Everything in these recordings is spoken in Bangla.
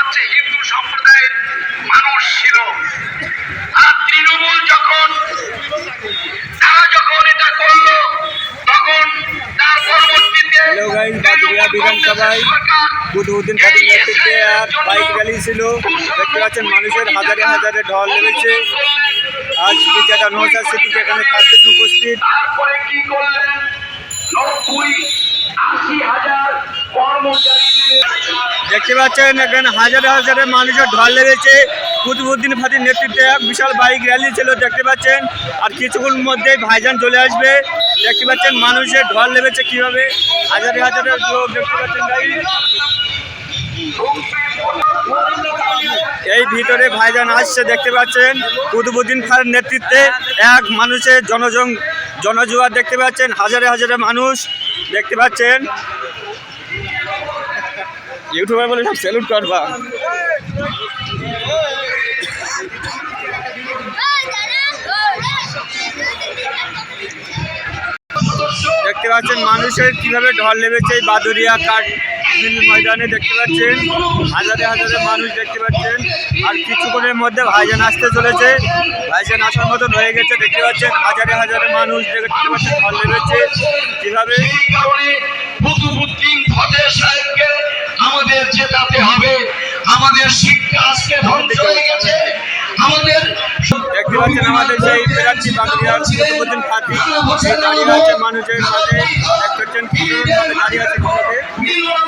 হচ্ছে হিন্দু সম্প্রদায়ের মানুষ ছিল। আর তৃণমূল তারা যখন এটা করলো, তখন তার পরবর্তীতে বিধানসভায় কুতুবউদ্দিন ফাতির নেতৃত্বে এক বাইক র্যালি ছিল। দেখতে পাচ্ছেন মানুষের হাজারে হাজারে ঢল লেগেছে। আজ বিজেতা নওশাদ সিদ্দিকী এখানে থাকতেন উপস্থিত। তারপরে কি করলেন, 90-80,000 কর্মচারী দেখতে পাচ্ছেন এখানে হাজারে হাজারে মানুষের ঢল লেগেছে। কুতুবউদ্দিন ফাতির নেতৃত্বে এক বিশাল বাইক র্যালি ছিল দেখতে পাচ্ছেন। আর কিছুক্ষণ মধ্যেই ভাইজান চলে আসবে। দেখতে পাচ্ছেন মানুষের ঢল লেগেছে কিভাবে, হাজারে হাজারে লোক দেখতে পাচ্ছেন। এই ভিতরে ভাইজান আসছে দেখতে পাচ্ছেন। কুতুবউদ্দিন ফাতির নেতৃত্বে এক মানুষের জনজোয়ার দেখতে পাচ্ছেন, হাজারে হাজারে মানুষ দেখতে পাচ্ছেন। ইউটিউবার বলে সব স্যালুট করবা। দেখতে পাচ্ছেন মানুষের কিভাবে ঢল লেগেছে এই বাদুরিয়া কাঠ ময়দানে। দেখতে পাচ্ছেন হাজারে হাজারে মানুষ দেখতে পাচ্ছেন। আর কিছুক্ষণের মধ্যে ভাইজান আসতে চলেছে। ভাইজান আসার মতন হয়ে গেছে দেখতে পাচ্ছেন। হাজারে হাজারে মানুষ দেখতে পাচ্ছেন ঢল লেগেছে কিভাবে। কুতুবউদ্দিন ফাতির সাহেবকে আমাদের জেতাতে হবে। আমাদের শিক্ষা আজকে ধ্বংস হয়ে গেছে। আমাদের দেখতে পাচ্ছেন আমাদের সেই প্রার্থী বাদুরিয়ার কুতুবউদ্দিন ফাতির দাঁড়িয়ে আছে মানুষের মাঝে। দেখতে পাচ্ছেন দাঁড়িয়ে আছে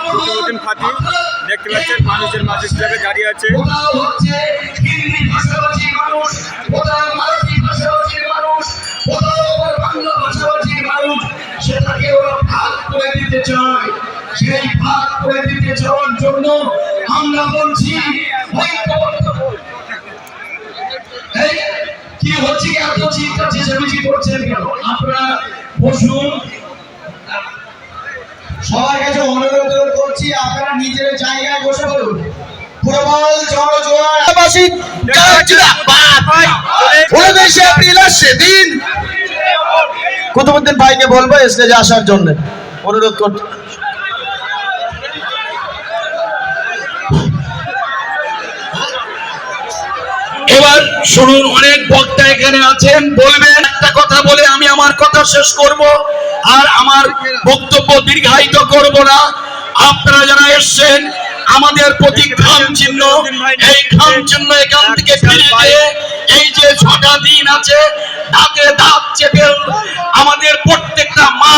কুতুবউদ্দিন ফাতির। দেখতে পাচ্ছেন মানুষের মাঝে হিসাবে দাঁড়িয়ে আছে। সেই ভাগ করে দিতে চাওয়ার জন্য আমরা বলছি কি হচ্ছে, এত চিন্তা চেঁচামেচি করছেন কেন? আপনারা বসুন। সবার কাছে অনুরোধ করছি আপনারা নিজের জায়গায় বসে বলুন। প্রবল জনজোয়ারবাসী সেদিন কুতুবউদ্দিন ভাইকে বলবো স্টেজে আসার জন্য অনুরোধ করতে। এবার শুনুন, অনেক বক্তা এখানে আছেন, বলবেন। একটা কথা বলে আমি আমার কথা শেষ করব, আর আমার বক্তব্য দীর্ঘায়িত করব না। আপনারা যারা এসছেন, আমাদের প্রতি খাম চিহ্ন, এই খাম চিহ্ন এখান থেকে ফিরিয়ে দিয়ে এই যে 6টা দিন আছে, দাঁতে দাঁত চেপে আমাদের প্রত্যেকটা মা